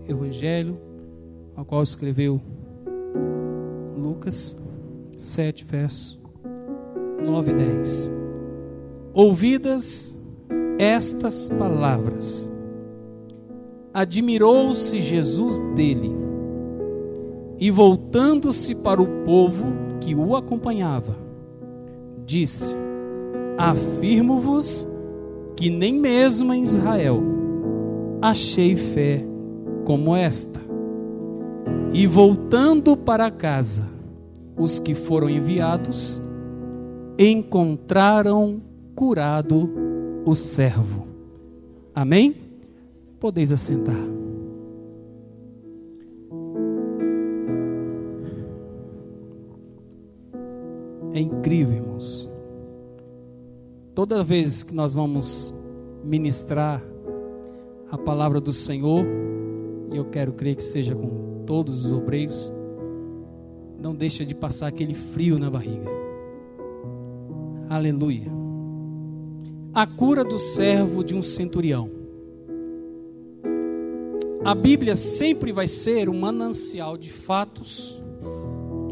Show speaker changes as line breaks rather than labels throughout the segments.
Evangelho, ao qual escreveu Lucas 7, versos 9 e 10. Ouvidas estas palavras, admirou-se Jesus dele, e voltando-se para o povo que o acompanhava, disse: afirmo-vos que nem mesmo em Israel achei fé como esta. E voltando para casa, os que foram enviados encontraram curado o servo. Amém? Podeis assentar. É incrível, irmãos. Toda vez que nós vamos ministrar a palavra do Senhor, e eu quero crer que seja com todos os obreiros, não deixa de passar aquele frio na barriga. Aleluia. A cura do servo de um centurião. A Bíblia sempre vai ser um manancial de fatos,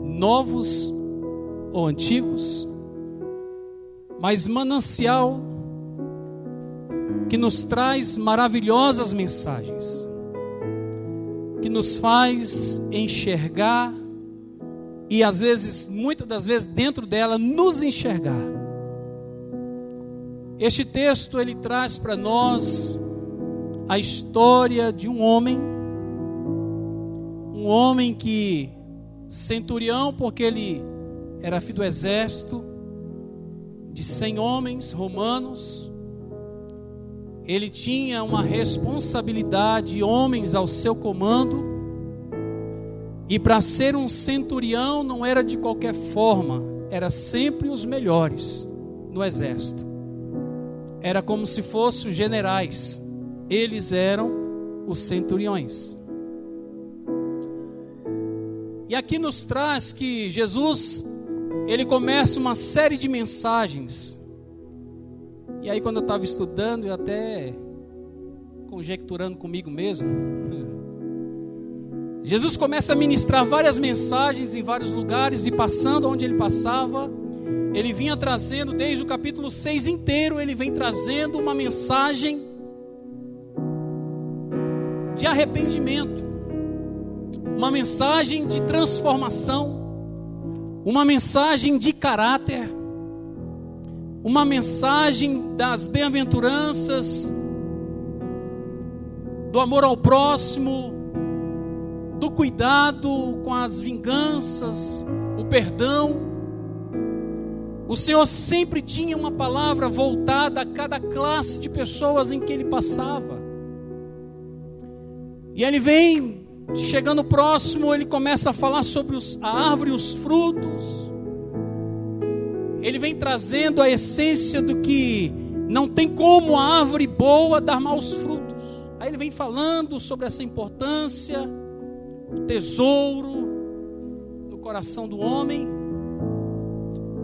novos ou antigos, mas manancial que nos traz maravilhosas mensagens, que nos faz enxergar e às vezes, muitas das vezes dentro dela, nos enxergar. Este texto ele traz para nós a história de um homem que, centurião, porque ele era filho do exército, de 100 homens romanos. Ele tinha uma responsabilidade, homens ao seu comando, e para ser um centurião não era de qualquer forma, era sempre os melhores no exército. Era como se fossem os generais, eles eram os centuriões. E aqui nos traz que Jesus, ele começa uma série de mensagens. E aí quando eu estava estudando, eu até conjecturando comigo mesmo, Jesus começa a ministrar várias mensagens em vários lugares, e passando onde ele passava, ele vinha trazendo, desde o capítulo 6 inteiro, ele vem trazendo uma mensagem de arrependimento, uma mensagem de transformação, uma mensagem de caráter, uma mensagem das bem-aventuranças, do amor ao próximo, do cuidado com as vinganças, o perdão. O Senhor sempre tinha uma palavra voltada a cada classe de pessoas em que ele passava. E ele vem chegando próximo, ele começa a falar sobre a árvore e os frutos. Ele vem trazendo a essência do que não tem como a árvore boa dar maus frutos. Aí ele vem falando sobre essa importância, o tesouro no coração do homem.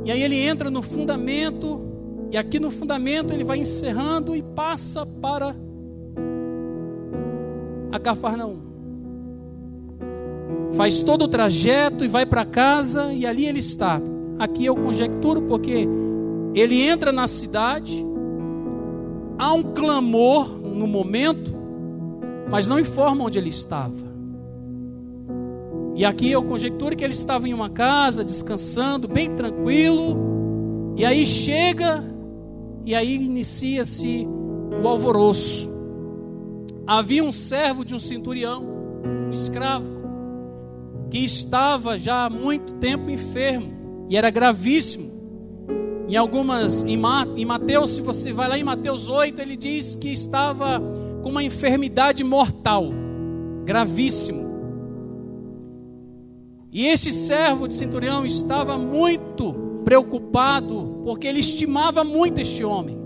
E aí ele entra no fundamento, e aqui no fundamento ele vai encerrando e passa para a Cafarnaum. Faz todo o trajeto e vai para casa, e ali ele está. Aqui eu conjecturo porque ele entra na cidade, há um clamor no momento, mas não informa onde ele estava. E aqui eu conjecturo que ele estava em uma casa, descansando, bem tranquilo, e aí chega, e aí inicia-se o alvoroço. Havia um servo de um centurião, um escravo, que estava já há muito tempo enfermo, e era gravíssimo. Em Mateus, se você vai lá em Mateus 8, ele diz que estava com uma enfermidade mortal, gravíssimo. E esse servo de centurião estava muito preocupado, porque ele estimava muito este homem.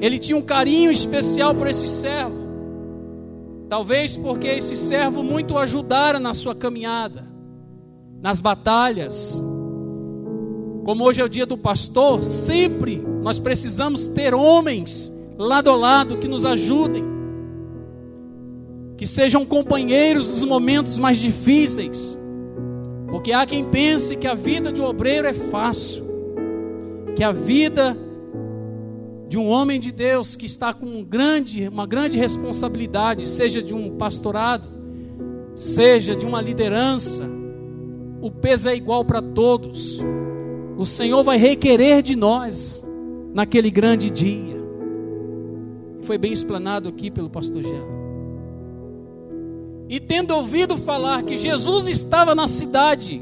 Ele tinha um carinho especial por esse servo. Talvez porque esse servo muito o ajudara na sua caminhada, nas batalhas. Como hoje é o dia do pastor, sempre nós precisamos ter homens lado a lado que nos ajudem. que sejam companheiros nos momentos mais difíceis, porque há quem pense que a vida de um obreiro é fácil, que a vida de um homem de Deus que está com uma grande responsabilidade, seja de um pastorado, seja de uma liderança, o peso é igual para todos. O Senhor vai requerer de nós naquele grande dia. Foi bem explanado aqui pelo pastor Jean. E tendo ouvido falar que Jesus estava na cidade,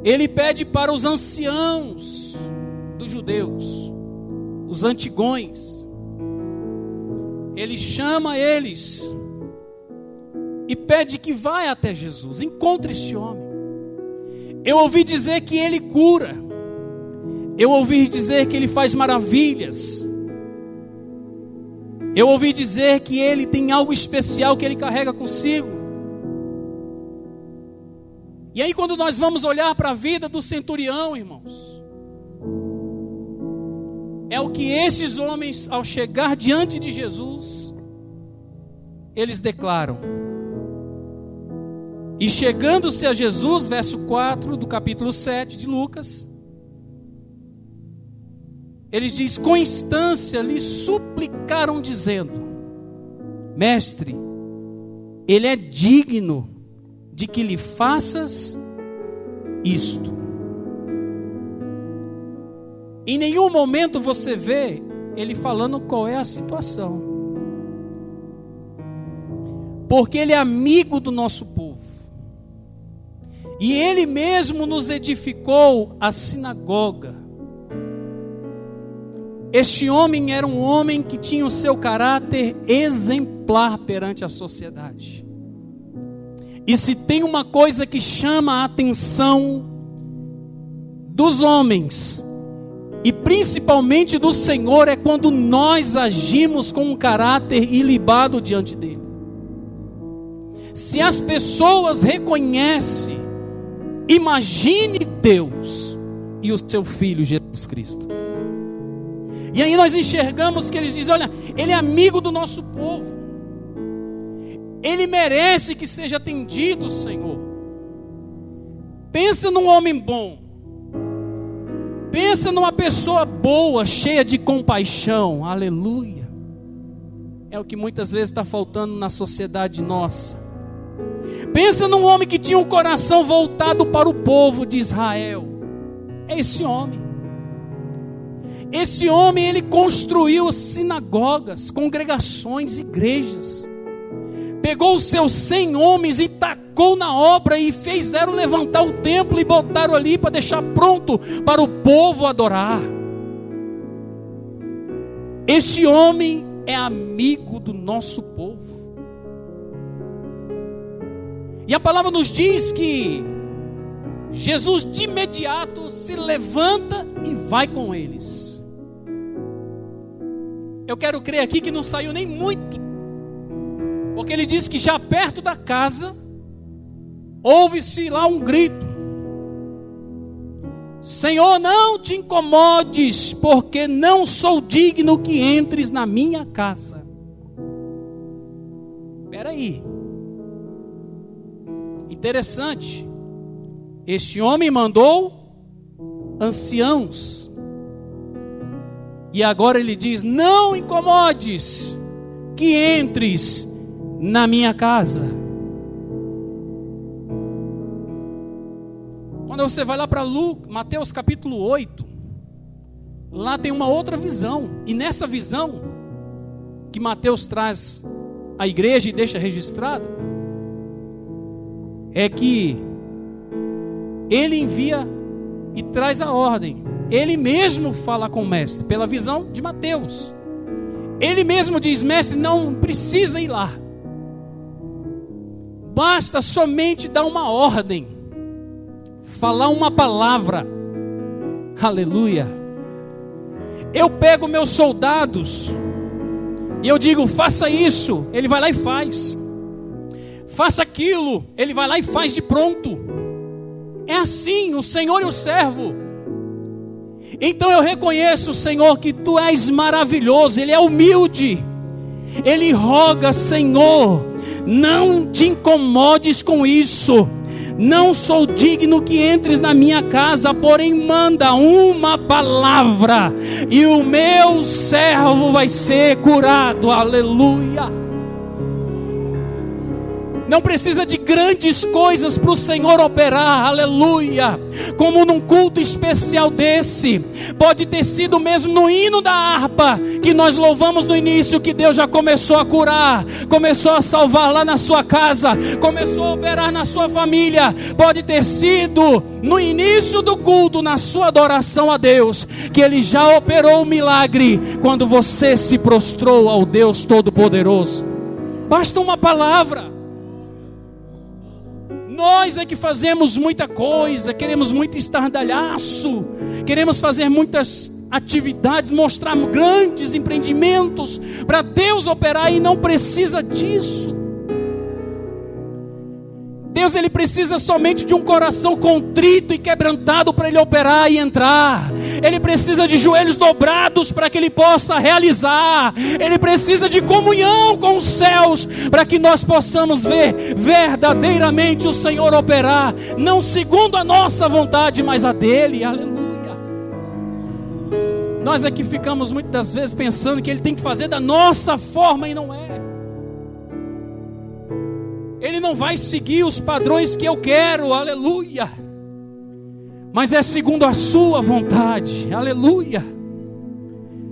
ele pede para os anciãos dos judeus, os antigões, ele chama eles e pede que vá até Jesus, encontre este homem. Eu ouvi dizer que ele cura, eu ouvi dizer que ele faz maravilhas, eu ouvi dizer que ele tem algo especial que ele carrega consigo. E aí quando nós vamos olhar para a vida do centurião, irmãos, é o que esses homens, ao chegar diante de Jesus, eles declaram. E chegando-se a Jesus, verso 4 do capítulo 7 de Lucas, ele diz: com instância lhe suplicaram dizendo: mestre, ele é digno de que lhe faças isto. Em nenhum momento você vê ele falando qual é a situação, porque ele é amigo do nosso povo, e ele mesmo nos edificou a sinagoga. Este homem era um homem que tinha o seu caráter exemplar perante a sociedade. E se tem uma coisa que chama a atenção dos homens, e principalmente do Senhor, é quando nós agimos com um caráter ilibado diante dele. Se as pessoas reconhecem, imagine Deus e o seu Filho Jesus Cristo. E aí nós enxergamos que eles dizem: olha, ele é amigo do nosso povo, ele merece que seja atendido, Senhor. Pensa num homem bom, pensa numa pessoa boa, cheia de compaixão. Aleluia. É o que muitas vezes está faltando na sociedade nossa. Pensa num homem que tinha um coração voltado para o povo de Israel. É esse homem. Esse homem, ele construiu sinagogas, congregações, igrejas. Pegou os seus 100 homens e tacou na obra e fizeram levantar o templo e botaram ali para deixar pronto para o povo adorar. Esse homem é amigo do nosso povo. E a palavra nos diz que Jesus de imediato se levanta e vai com eles. Eu quero crer aqui que não saiu nem muito, porque ele diz que já perto da casa ouve-se lá um grito: Senhor, não te incomodes, porque não sou digno que entres na minha casa. Espera aí, interessante. Este homem mandou anciãos, e agora ele diz: não incomodes que entres na minha casa. Quando você vai lá para Mateus capítulo 8, lá tem uma outra visão. E nessa visão que Mateus traz à igreja e deixa registrado, é que ele envia e traz a ordem. Ele mesmo fala com o mestre, pela visão de Mateus. Ele mesmo diz: mestre, não precisa ir lá, basta somente dar uma ordem, falar uma palavra. Aleluia. Eu pego meus soldados e eu digo: faça isso, ele vai lá e faz. Faça aquilo, ele vai lá e faz de pronto. É assim o Senhor e o servo. Então eu reconheço, Senhor, que Tu és maravilhoso. Ele é humilde, ele roga: Senhor, não te incomodes com isso. Não sou digno que entres na minha casa, porém manda uma palavra e o meu servo vai ser curado. Aleluia. Não precisa de grandes coisas para o Senhor operar, aleluia. Como num culto especial desse, pode ter sido mesmo no hino da harpa, que nós louvamos no início, que Deus já começou a curar, começou a salvar lá na sua casa, começou a operar na sua família. Pode ter sido no início do culto, na sua adoração a Deus, que Ele já operou o milagre, quando você se prostrou ao Deus Todo-Poderoso. Basta uma palavra. Nós é que fazemos muita coisa, queremos muito estardalhaço, queremos fazer muitas atividades, mostrar grandes empreendimentos para Deus operar, e não precisa disso. Deus, Ele precisa somente de um coração contrito e quebrantado para Ele operar e entrar. Ele precisa de joelhos dobrados para que Ele possa realizar. Ele precisa de comunhão com os céus para que nós possamos ver verdadeiramente o Senhor operar, não segundo a nossa vontade, mas a dEle. Aleluia. Nós aqui ficamos muitas vezes pensando que Ele tem que fazer da nossa forma, e não é. Ele não vai seguir os padrões que eu quero, aleluia, mas é segundo a sua vontade, aleluia.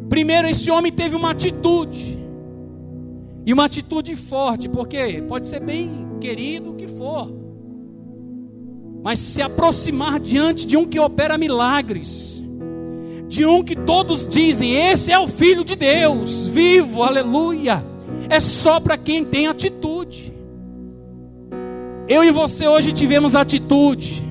Primeiro, esse homem teve uma atitude, e uma atitude forte, porque pode ser bem querido o que for, mas se aproximar diante de um que opera milagres, de um que todos dizem: esse é o Filho de Deus, vivo, aleluia, é só para quem tem atitude. Eu e você hoje tivemos atitude.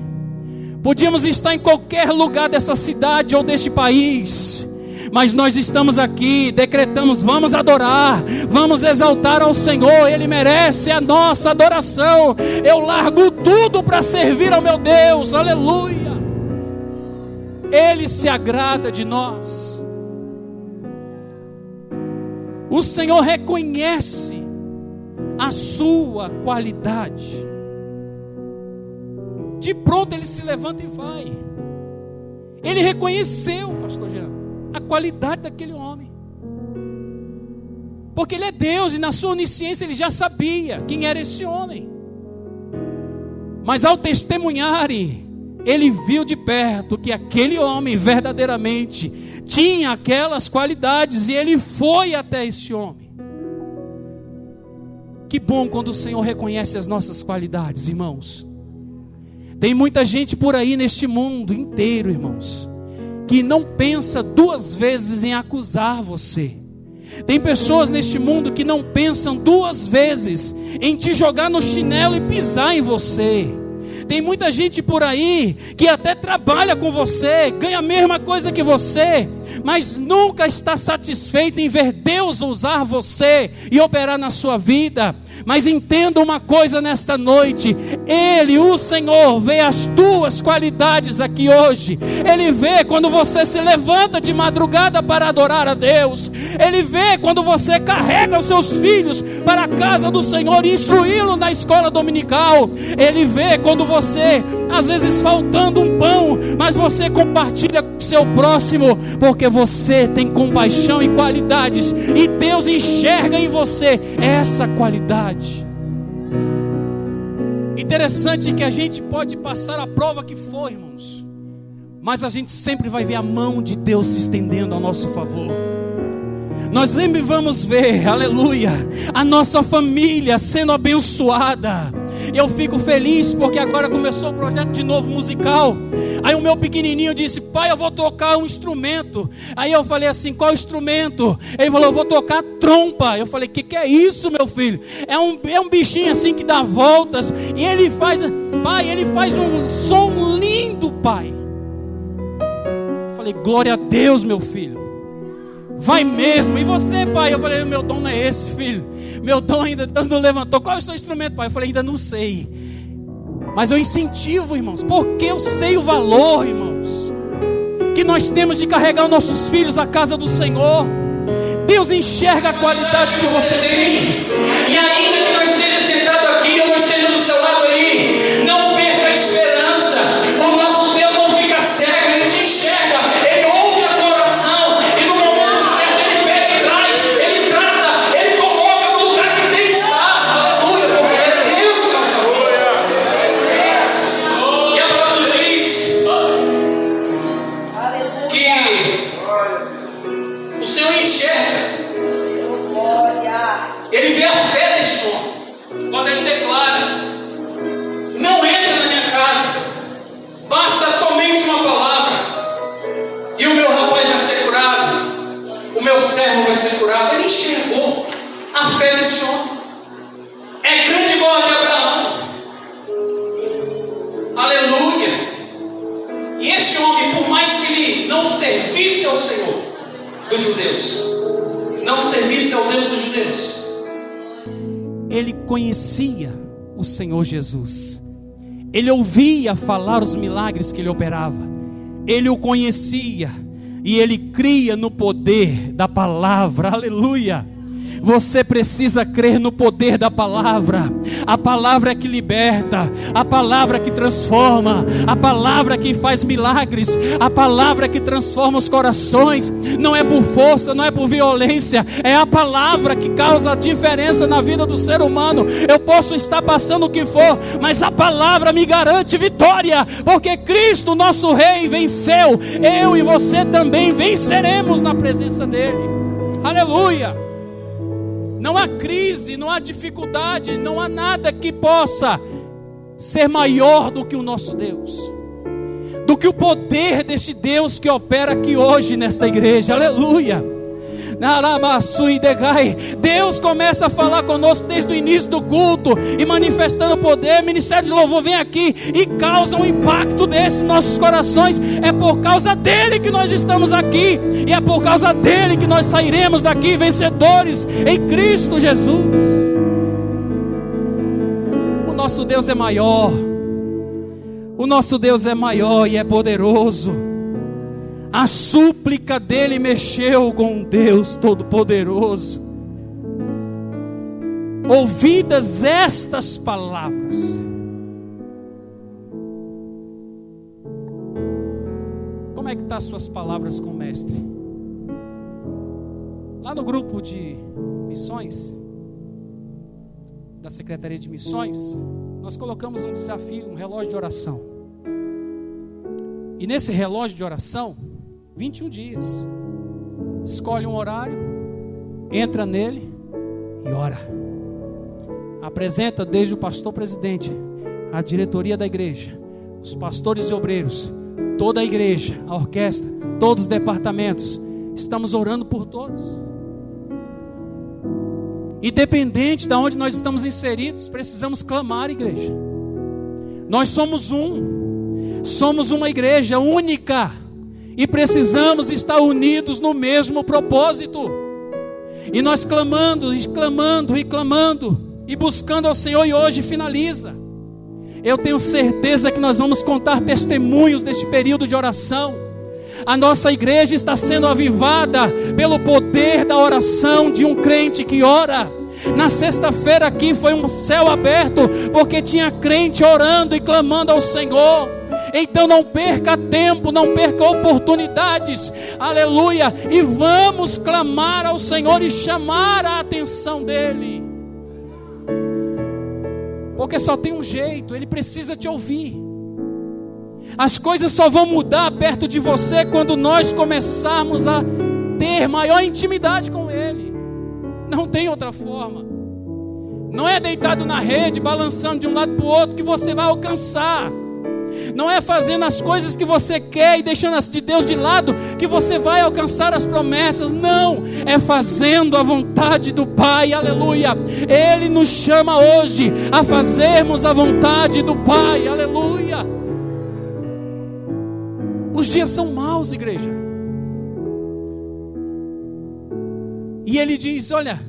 Podíamos estar em qualquer lugar dessa cidade ou deste país, mas nós estamos aqui, decretamos: vamos adorar, vamos exaltar ao Senhor. Ele merece a nossa adoração. Eu largo tudo para servir ao meu Deus, aleluia. Ele se agrada de nós. O Senhor reconhece a sua qualidade. De pronto Ele se levanta e vai. Ele reconheceu, pastor Jean, a qualidade daquele homem, porque Ele é Deus, e na sua onisciência Ele já sabia quem era esse homem. Mas ao testemunharem, Ele viu de perto que aquele homem verdadeiramente tinha aquelas qualidades, e Ele foi até esse homem. Que bom quando o Senhor reconhece as nossas qualidades, irmãos. Tem muita gente por aí neste mundo inteiro, irmãos, que não pensa duas vezes em acusar você. Tem pessoas neste mundo que não pensam duas vezes em te jogar no chinelo e pisar em você. Tem muita gente por aí que até trabalha com você, ganha a mesma coisa que você, mas nunca está satisfeito em ver Deus usar você e operar na sua vida. Mas entenda uma coisa nesta noite: Ele, o Senhor, vê as tuas qualidades aqui hoje. Ele vê quando você se levanta de madrugada para adorar a Deus. Ele vê quando você carrega os seus filhos para a casa do Senhor e instruí-lo na escola dominical. Ele vê quando você, às vezes faltando um pão, mas você compartilha com o seu próximo, porque você tem compaixão e qualidades, e Deus enxerga em você essa qualidade. Interessante que a gente pode passar a prova que for, irmãos, mas a gente sempre vai ver a mão de Deus se estendendo a nosso favor. Nós sempre vamos ver, aleluia, a nossa família sendo abençoada. Eu fico feliz porque agora começou o projeto de novo musical. Aí o meu pequenininho disse: pai, eu vou tocar um instrumento. Aí eu falei assim: qual instrumento? Ele falou: eu vou tocar trompa. Eu falei: que é isso, meu filho? É um bichinho assim que dá voltas, e ele faz, pai, ele faz um som lindo, pai. Eu falei: glória a Deus, meu filho, vai mesmo. E você, pai? Eu falei: meu dom não é esse, filho. Meu dom ainda Deus não levantou. Qual é o seu instrumento, pai? Eu falei: ainda não sei, mas eu incentivo, irmãos, porque eu sei o valor, irmãos, que nós temos de carregar os nossos filhos à casa do Senhor. Deus enxerga a qualidade que você tem. E ainda que não esteja sentado aqui, ou não esteja do seu lado aí, não perca a esperança. O nosso Deus não fica cego, Ele te enxerga, Ele ouve a tua oração, e no momento certo Ele pega e traz, Ele trata, Ele coloca no lugar que tem que estar. Aleluia, porque Ele é Deus da nossa vida. E a palavra nos diz que o Senhor enxerga. Ele vê a fé deste homem, quando ele declara: não entra na minha casa, basta somente uma palavra, e o meu rapaz vai ser curado, o meu servo vai ser curado. Ele enxergou a fé desse homem. É grande igual a de Abraão. Aleluia. E esse homem, por mais que ele não servisse ao Senhor dos judeus, não servisse ao Deus dos judeus, ele conhecia o Senhor Jesus. Ele ouvia falar os milagres que ele operava. Ele o conhecia e ele cria no poder da palavra. Aleluia. Você precisa crer no poder da palavra. A palavra é que liberta, a palavra que transforma, a palavra que faz milagres, a palavra que transforma os corações. Não é por força, não é por violência, é a palavra que causa a diferença na vida do ser humano. Eu posso estar passando o que for, mas a palavra me garante vitória, porque Cristo, nosso Rei, venceu. Eu e você também venceremos na presença dele. Aleluia. Não há crise, não há dificuldade, não há nada que possa ser maior do que o nosso Deus, do que o poder deste Deus que opera aqui hoje nesta igreja. Aleluia. Deus começa a falar conosco desde o início do culto e manifestando o poder. Ministério de Louvor vem aqui e causa um impacto desses nossos corações. É por causa dele que nós estamos aqui, e é por causa dele que nós sairemos daqui vencedores em Cristo Jesus. O nosso Deus é maior, o nosso Deus é maior e é poderoso. A súplica dele mexeu com Deus Todo-Poderoso. Ouvidas estas palavras, como é que estão as suas palavras com o mestre? Lá no grupo de missões da Secretaria de Missões, nós colocamos um desafio, um relógio de oração. E nesse relógio de oração, 21 dias, escolhe um horário, entra nele e ora. Apresenta desde o pastor presidente, a diretoria da igreja, os pastores e obreiros, toda a igreja, a orquestra, todos os departamentos. Estamos orando por todos. Independente de onde nós estamos inseridos, precisamos clamar, igreja. Nós somos uma igreja única, e precisamos estar unidos no mesmo propósito. E nós clamando, e clamando, e clamando, e buscando ao Senhor. E hoje finaliza. Eu tenho certeza que nós vamos contar testemunhos deste período de oração. A nossa igreja está sendo avivada pelo poder da oração de um crente que ora. Na sexta-feira aqui foi um céu aberto, porque tinha crente orando e clamando ao Senhor. Então não perca tempo, não perca oportunidades, aleluia, e vamos clamar ao Senhor e chamar a atenção dEle, porque só tem um jeito, Ele precisa te ouvir. As coisas só vão mudar perto de você quando nós começarmos a ter maior intimidade com Ele. Não tem outra forma. Não é deitado na rede, balançando de um lado para o outro que você vai alcançar. Não é fazendo as coisas que você quer e deixando as de Deus de lado que você vai alcançar as promessas. Não, é fazendo a vontade do Pai, aleluia. Ele nos chama hoje a fazermos a vontade do Pai, aleluia. Os dias são maus, igreja. E ele diz, olha,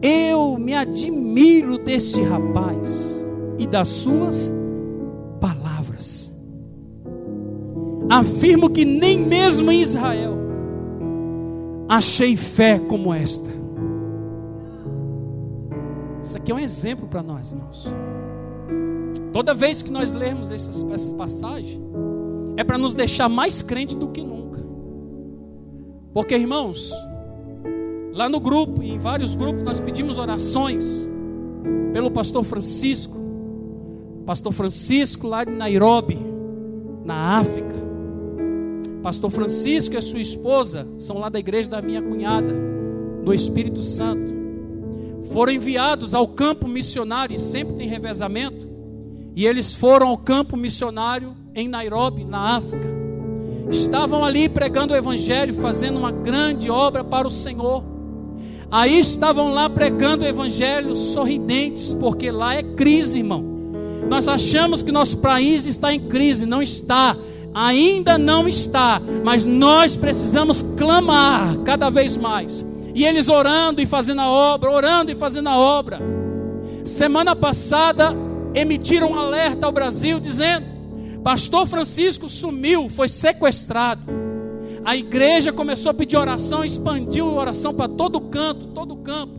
eu me admiro deste rapaz e das suas palavras. Afirmo que nem mesmo em Israel achei fé como esta. Isso aqui é um exemplo para nós, irmãos. Toda vez que nós lermos essas passagens, é para nos deixar mais crente do que nunca. Porque, irmãos, lá no grupo, e em vários grupos, nós pedimos orações pelo pastor Francisco. Pastor Francisco lá de Nairobi, na África. Pastor Francisco e a sua esposa são lá da igreja da minha cunhada, do Espírito Santo. Foram enviados ao campo missionário, e sempre tem revezamento. E eles foram ao campo missionário em Nairobi, na África. Estavam ali pregando o evangelho, fazendo uma grande obra para o Senhor. Aí estavam lá pregando o evangelho, sorridentes, porque lá é crise, irmão. Nós achamos que nosso país está em crise. Não está, ainda não está, mas nós precisamos clamar cada vez mais. E eles orando e fazendo a obra, orando e fazendo a obra. Semana passada emitiram um alerta ao Brasil dizendo: pastor Francisco sumiu, foi sequestrado. A igreja começou a pedir oração, expandiu a oração para todo canto, todo campo.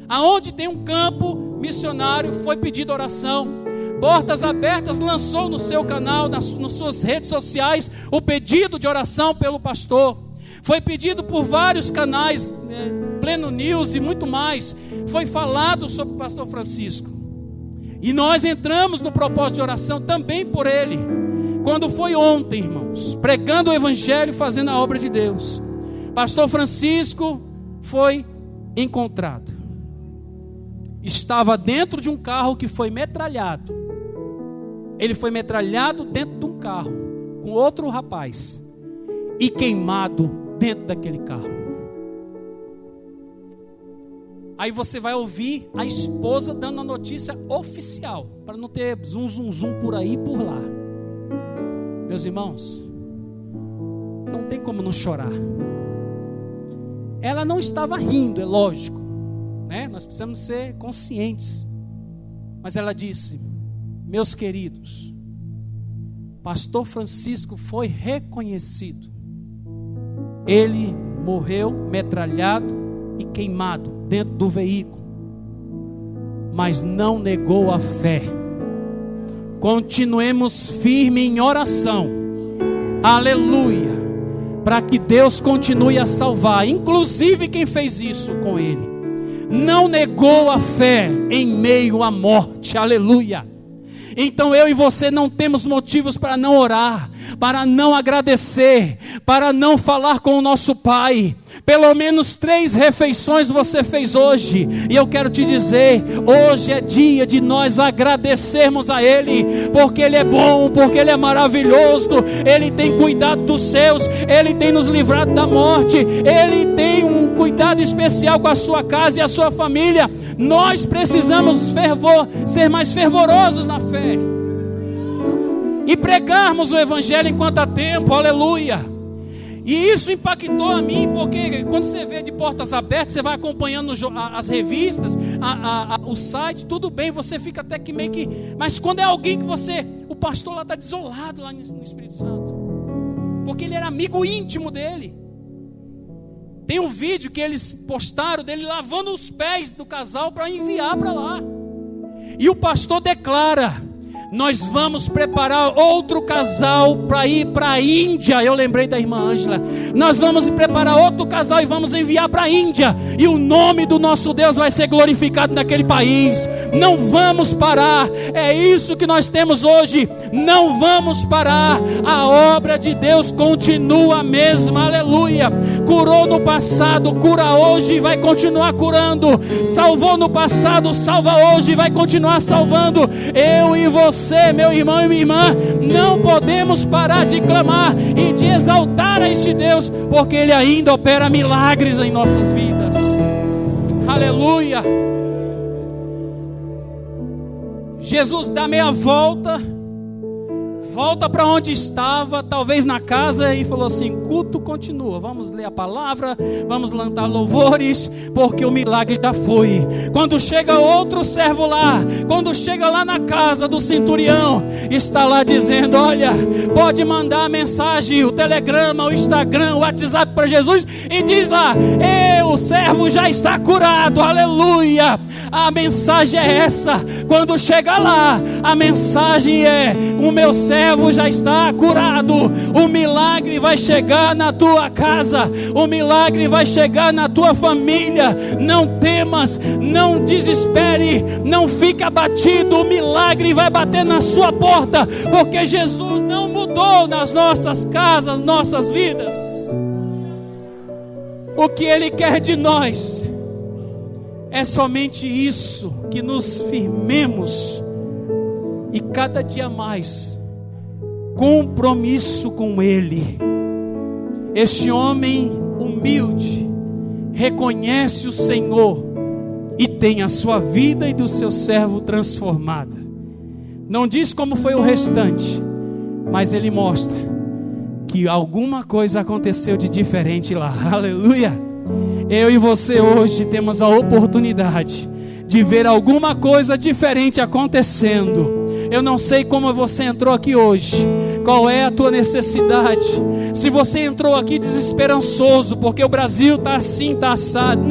Aonde tem um campo missionário, foi pedido oração. Portas Abertas lançou no seu canal, nas suas redes sociais, o pedido de oração pelo pastor. Foi pedido por vários canais, Pleno News e muito mais. Foi falado sobre o pastor Francisco. E nós entramos no propósito de oração também por ele. Quando foi ontem, irmãos, pregando o evangelho, fazendo a obra de Deus, pastor Francisco foi encontrado. Estava dentro de um carro que foi metralhado. Ele foi metralhado dentro de um carro com outro rapaz e queimado dentro daquele carro. Aí você vai ouvir a esposa dando a notícia oficial, para não ter zum zum zum por aí e por lá. Meus irmãos, não tem como não chorar. Ela não estava rindo, é lógico, né? Nós precisamos ser conscientes. Mas ela disse: meus queridos, pastor Francisco foi reconhecido. Ele morreu metralhado e queimado dentro do veículo, mas não negou a fé. Continuemos firmes em oração, aleluia, para que Deus continue a salvar, inclusive quem fez isso com ele. Não negou a fé em meio à morte, aleluia. Então eu e você não temos motivos para não orar, para não agradecer, para não falar com o nosso Pai. Pelo menos 3 refeições você fez hoje, e eu quero te dizer, hoje é dia de nós agradecermos a Ele, porque Ele é bom, porque Ele é maravilhoso, Ele tem cuidado dos seus, Ele tem nos livrado da morte, Ele tem um cuidado especial com a sua casa e a sua família. Nós precisamos ser mais fervorosos na fé e pregarmos o Evangelho enquanto há tempo, aleluia. E isso impactou a mim, porque quando você vê de Portas Abertas, você vai acompanhando as revistas, o site, tudo bem, você fica até que meio que... Mas quando é alguém que o pastor lá está desolado lá no Espírito Santo, porque ele era amigo íntimo dele. Tem um vídeo que eles postaram dele lavando os pés do casal para enviar para lá. E o pastor declara: nós vamos preparar outro casal para ir para a Índia. Eu lembrei da irmã Ângela. Nós vamos preparar outro casal e vamos enviar para a Índia. E o nome do nosso Deus vai ser glorificado naquele país. Não vamos parar. É isso que nós temos hoje. Não vamos parar. A obra de Deus continua a mesma. Aleluia. Curou no passado, cura hoje e vai continuar curando. Salvou no passado, salva hoje e vai continuar salvando. Eu e você, meu irmão e minha irmã, não podemos parar de clamar e de exaltar a este Deus, porque Ele ainda opera milagres em nossas vidas. Aleluia. Jesus dá meia volta, volta para onde estava, talvez na casa, e falou assim: culto continua, vamos ler a palavra, vamos cantar louvores, porque o milagre já foi. Quando chega outro servo lá, quando chega lá na casa do centurião, está lá dizendo: olha, pode mandar a mensagem, o telegrama, o Instagram, o WhatsApp para Jesus, e diz lá: o servo já está curado, aleluia. A mensagem é essa. Quando chega lá, a mensagem é: o meu servo já está curado. O milagre vai chegar na tua casa, o milagre vai chegar na tua família. Não temas, não desespere, não fique abatido. O milagre vai bater na sua porta, porque Jesus não mudou nas nossas casas, nossas vidas. O que Ele quer de nós é somente isso, que nos firmemos e cada dia mais compromisso com Ele. Este homem humilde reconhece o Senhor e tem a sua vida e do seu servo transformada. Não diz como foi o restante, mas ele mostra que alguma coisa aconteceu de diferente lá. Aleluia! Eu e você hoje temos a oportunidade de ver alguma coisa diferente acontecendo. Eu não sei como você entrou aqui hoje, qual é a tua necessidade. Se você entrou aqui desesperançoso, porque o Brasil está assim, está assado,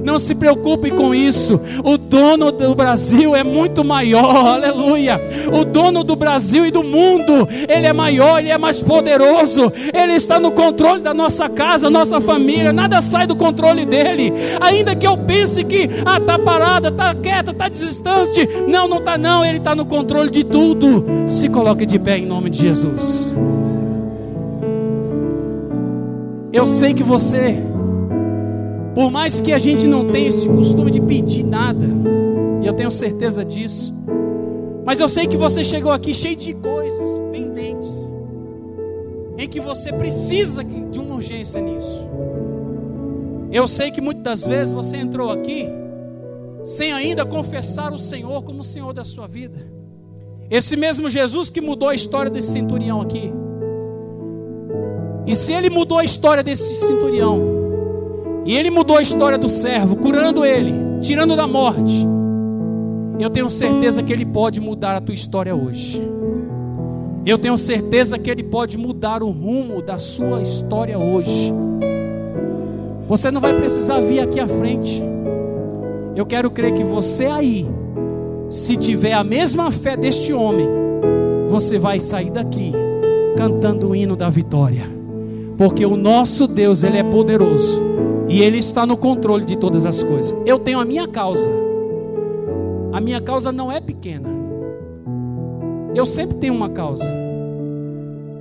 não se preocupe com isso. O dono do Brasil é muito maior, aleluia. O dono do Brasil e do mundo, Ele é maior, Ele é mais poderoso. Ele está no controle da nossa casa, nossa família. Nada sai do controle dEle. Ainda que eu pense que está parada, está quieta, está distante, não está não. Ele está no controle de tudo. Se coloque de pé em nome de Jesus. Eu sei que você, por mais que a gente não tenha esse costume de pedir nada, e eu tenho certeza disso, mas eu sei que você chegou aqui cheio de coisas pendentes, em que você precisa de uma urgência nisso. Eu sei que muitas das vezes você entrou aqui sem ainda confessar o Senhor como o Senhor da sua vida. Esse mesmo Jesus que mudou a história desse centurião aqui. E se Ele mudou a história desse centurião, e Ele mudou a história do servo, curando ele, tirando da morte, eu tenho certeza que Ele pode mudar a tua história hoje. Eu tenho certeza que Ele pode mudar o rumo da sua história hoje. Você não vai precisar vir aqui à frente. Eu quero crer que você aí, se tiver a mesma fé deste homem, você vai sair daqui cantando o hino da vitória. Porque o nosso Deus, Ele é poderoso e Ele está no controle de todas as coisas. Eu tenho a minha causa. A minha causa não é pequena. Eu sempre tenho uma causa.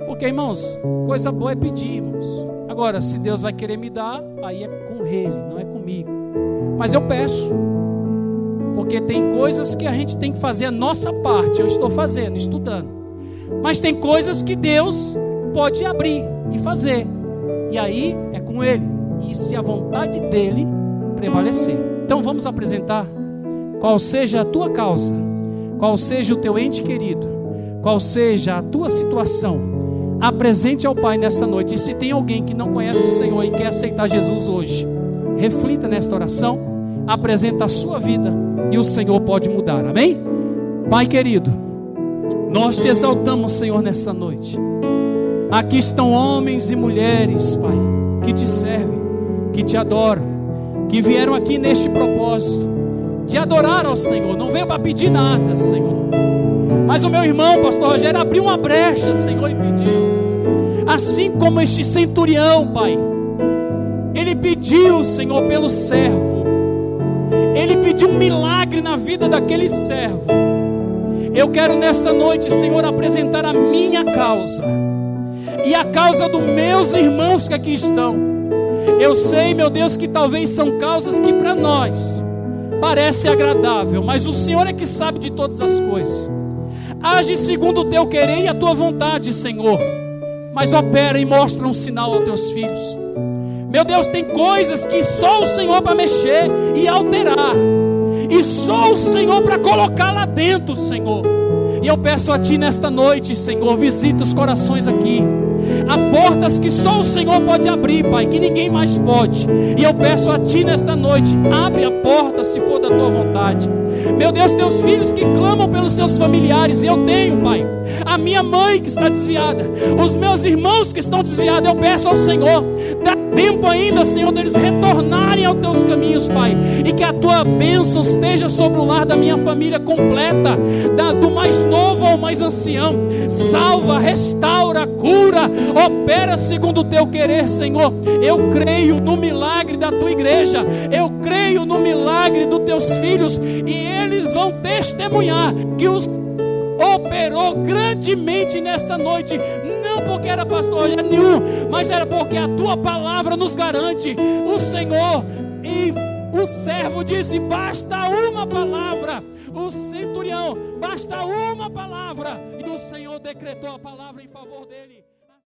Porque, irmãos, coisa boa é pedir, irmãos. Agora, se Deus vai querer me dar, aí é com Ele, não é comigo. Mas eu peço. Porque tem coisas que a gente tem que fazer a nossa parte. Eu estou fazendo, estudando. Mas tem coisas que Deus pode abrir e fazer, e aí é com Ele, e se a vontade dEle prevalecer. Então vamos apresentar. Qual seja a tua causa, qual seja o teu ente querido, qual seja a tua situação, apresente ao Pai nessa noite. E se tem alguém que não conhece o Senhor e quer aceitar Jesus hoje, reflita nesta oração, apresenta a sua vida e o Senhor pode mudar, amém? Pai querido, nós te exaltamos, Senhor, nessa noite. Aqui estão homens e mulheres, Pai, que te servem, que te adoram, que vieram aqui neste propósito de adorar ao Senhor. Não veio para pedir nada, Senhor. Mas o meu irmão, pastor Rogério, abriu uma brecha, Senhor, e pediu. Assim como este centurião, Pai, ele pediu, Senhor, pelo servo. Ele pediu um milagre na vida daquele servo. Eu quero nessa noite, Senhor, apresentar a minha causa e a causa dos meus irmãos que aqui estão. Eu sei, meu Deus, que talvez são causas que para nós parece agradável, mas o Senhor é que sabe de todas as coisas. Age segundo o teu querer e a tua vontade, Senhor, mas opera e mostra um sinal aos teus filhos. Meu Deus, tem coisas que só o Senhor para mexer e alterar, e só o Senhor para colocar lá dentro, Senhor. E eu peço a Ti nesta noite, Senhor, visita os corações aqui. Há portas que só o Senhor pode abrir, Pai, que ninguém mais pode. E eu peço a Ti nessa noite, abre a porta se for da Tua vontade. Meu Deus, Teus filhos que clamam pelos seus familiares, eu tenho, Pai, a minha mãe que está desviada, os meus irmãos que estão desviados, eu peço ao Senhor, dá tempo ainda, Senhor, deles retornarem aos Teus caminhos, Pai, e que a Tua bênção esteja sobre o lar da minha família completa, do mais novo ao mais ancião. Salva, restaura, cura, opera segundo o Teu querer, Senhor. Eu creio no milagre da Tua igreja, eu creio no milagre dos Teus filhos, e eles vão testemunhar que os operou grandemente nesta noite, não porque era pastor já nenhum, mas era porque a Tua palavra nos garante. O Senhor e o servo disse: basta uma palavra. O centurião, basta uma palavra, e o Senhor decretou a palavra em favor dele.